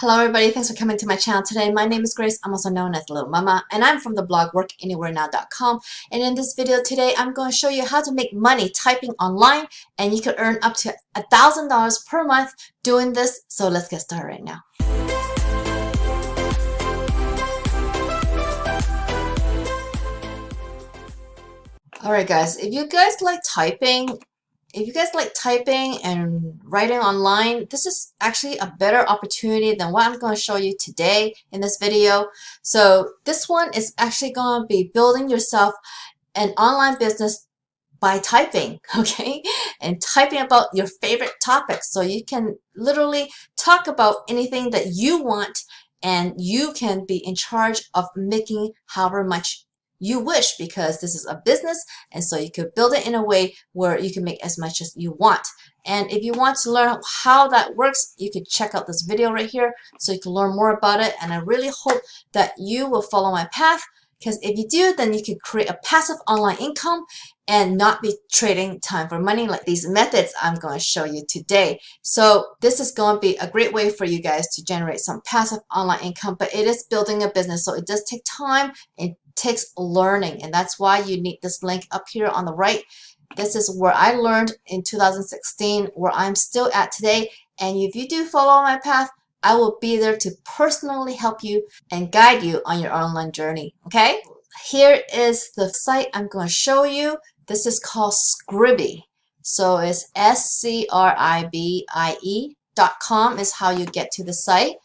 Hello everybody, thanks for coming to my channel today. My name is Grace, I'm also known as Littlemama, and I'm from the blog workanywherenow.com. And in this video today, I'm going to show you how to make money typing online, and you can earn up to $1,000 per month doing this. So let's get started right now. Alright guys, if you guys like typing and writing online, this is actually a better opportunity than what I'm going to show you today in this video. So this one is actually going to be building yourself an online business by typing, okay? And typing about your favorite topics. So you can literally talk about anything that you want, and you can be in charge of making however much you wish, because this is a business, and so you could build it in a way where you can make as much as you want. And if you want to learn how that works, you could check out this video right here so you can learn more about it. And I really hope that you will follow my path, because if you do, then you can create a passive online income and not be trading time for money like these methods I'm going to show you today. So this is going to be a great way for you guys to generate some passive online income, but it is building a business, so it does take time. It takes learning, and that's why you need this link up here on the right. This is where I learned in 2016, where I'm still at today. And if you do follow my path, I will be there to personally help you and guide you on your online journey. Okay, here is the site I'm going to show you. This is called Scribie. So it's SCRIBIE.com is how you get to the site.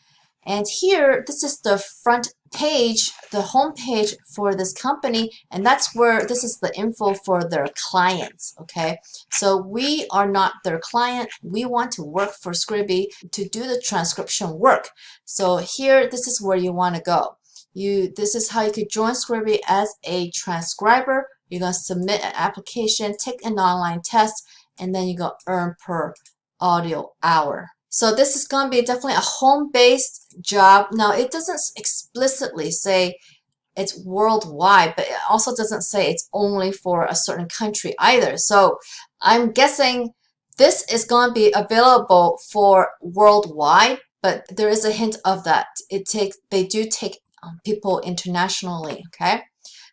And here, this is the front page, the home page for this company, and that's where this is the info for their clients. Okay, so we are not their client. We want to work for Scribie to do the transcription work. So here, this is where you want to go. This is how you could join Scribie as a transcriber. You're going to submit an application, take an online test, and then you go earn per audio hour. So this is going to be definitely a home-based job. Now, it doesn't explicitly say it's worldwide, but it also doesn't say it's only for a certain country either. So I'm guessing this is going to be available for worldwide, but there is a hint of that. They do take people internationally, okay?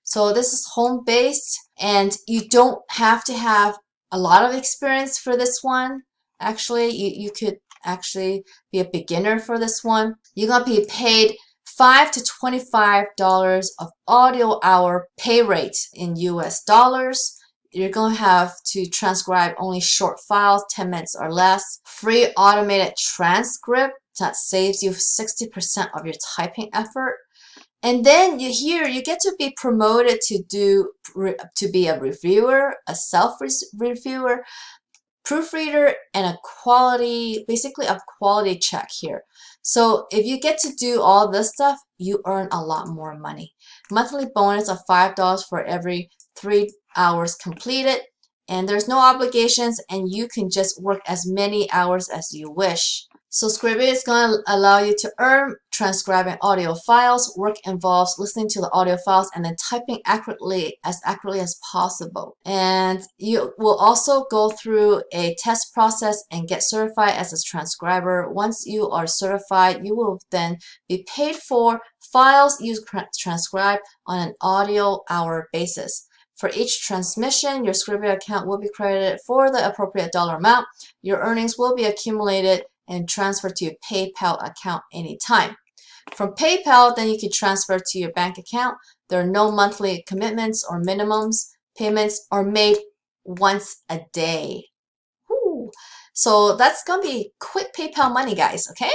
So this is home-based, and you don't have to have a lot of experience for this one. Actually, you could actually be a beginner for this one. You're going to be paid $5 to $25 of audio hour pay rate in US dollars. You're going to have to transcribe only short files, 10 minutes or less. Free automated transcript that saves you 60% of your typing effort. And then you get to be promoted to be a reviewer, a self-reviewer, proofreader, and basically a quality check here. So if you get to do all this stuff, you earn a lot more money. Monthly bonus of $5 for every 3 hours completed, and there's no obligations, and you can just work as many hours as you wish. So Scribie is going to allow you to earn transcribing audio files. Work involves listening to the audio files and then typing accurately as possible. And you will also go through a test process and get certified as a transcriber. Once you are certified, you will then be paid for files you transcribe on an audio hour basis. For each transmission, your Scribie account will be credited for the appropriate dollar amount. Your earnings will be accumulated and transfer to your PayPal account anytime. From PayPal, then you can transfer to your bank account. There are no monthly commitments or minimums. Payments are made once a day. Woo. So that's going to be quick PayPal money, guys, okay?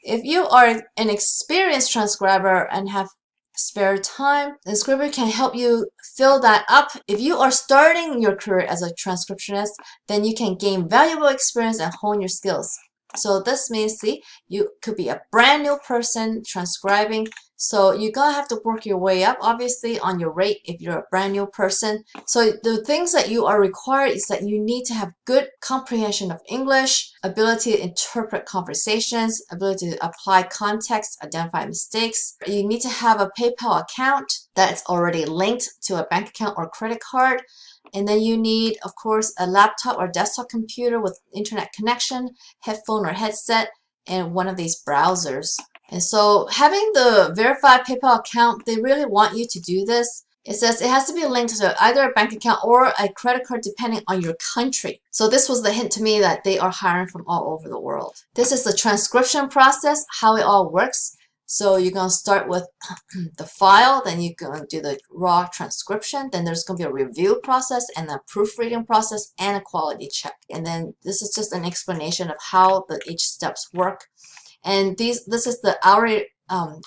If you are an experienced transcriber and have spare time, the Scribie can help you fill that up. If you are starting your career as a transcriptionist, then you can gain valuable experience and hone your skills. So this means, see, you could be a brand new person transcribing. So you're going to have to work your way up, obviously, on your rate if you're a brand new person. So the things that you are required is that you need to have good comprehension of English, ability to interpret conversations, ability to apply context, identify mistakes. You need to have a PayPal account that's already linked to a bank account or credit card. And then you need, of course, a laptop or desktop computer with internet connection, headphone or headset, in one of these browsers. And so having the verified PayPal account, they really want you to do this. It says it has to be linked to either a bank account or a credit card depending on your country. So this was the hint to me that they are hiring from all over the world. This is the transcription process, how it all works. So you're going to start with the file, then you're going to do the raw transcription, then there's going to be a review process and a proofreading process and a quality check. And then this is just an explanation of how each steps work. And this is the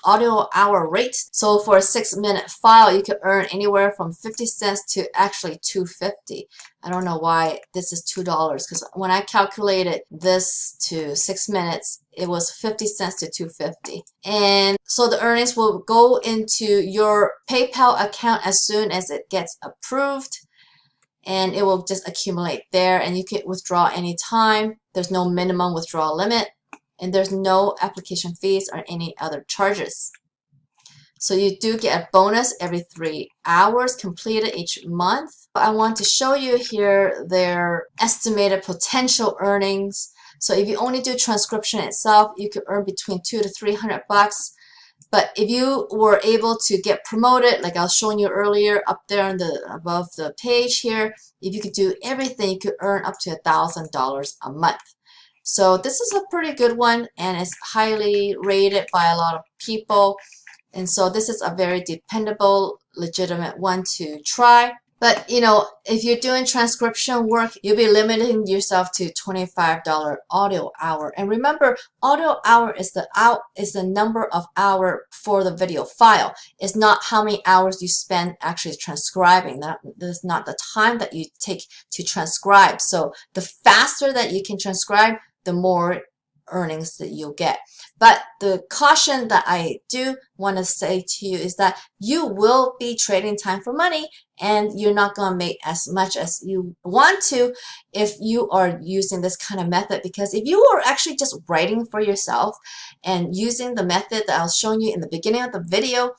audio hour rate. So for a 6-minute file, you could earn anywhere from 50 cents to actually $2.50. I don't know why this is $2 because when I calculated this to 6 minutes, it was 50 cents to $2.50. And so the earnings will go into your PayPal account as soon as it gets approved. And it will just accumulate there and you can withdraw anytime. There's no minimum withdrawal limit. And there's no application fees or any other charges. So you do get a bonus every 3 hours completed each month. I want to show you here their estimated potential earnings. So if you only do transcription itself, you could earn between $200 to $300. But if you were able to get promoted, like I was showing you earlier up there on above the page here, if you could do everything, you could earn up to $1,000 a month. So this is a pretty good one and it's highly rated by a lot of people. And so this is a very dependable, legitimate one to try. But you know, if you're doing transcription work, you'll be limiting yourself to $25 audio hour. And remember, audio hour is the number of hour for the video file. It's not how many hours you spend actually transcribing. That is not the time that you take to transcribe. So the faster that you can transcribe, the more earnings that you'll get. But the caution that I do want to say to you is that you will be trading time for money and you're not going to make as much as you want to if you are using this kind of method. Because if you are actually just writing for yourself and using the method that I was showing you in the beginning of the video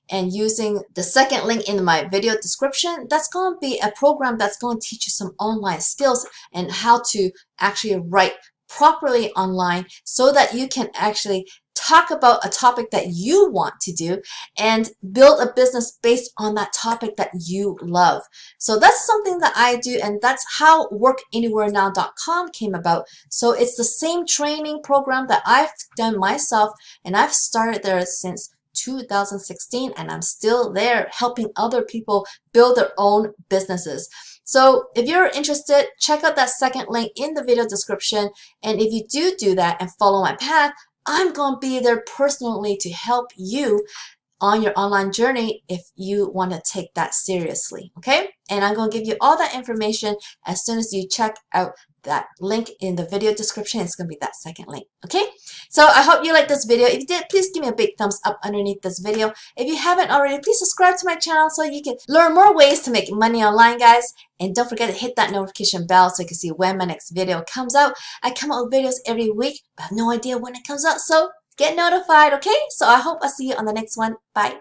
and using the second link in my video description, that's going to be a program that's going to teach you some online skills and how to actually write properly online so that you can actually talk about a topic that you want to do and build a business based on that topic that you love. So that's something that I do, and that's how workanywherenow.com came about. So it's the same training program that I've done myself, and I've started there since 2016, and I'm still there helping other people build their own businesses. So if you're interested, check out that second link in the video description. And if you do that and follow my path, I'm going to be there personally to help you on your online journey if you want to take that seriously, okay? And I'm going to give you all that information as soon as you check out that link in the video description. It's going to be that second link, okay? So I hope you liked this video. If you did, please give me a big thumbs up underneath this video. If you haven't already, please subscribe to my channel so you can learn more ways to make money online, guys. And don't forget to hit that notification bell so you can see when my next video comes out. I come out with videos every week, but I have no idea when it comes out, so get notified, okay? So I hope I'll see you on the next one. Bye.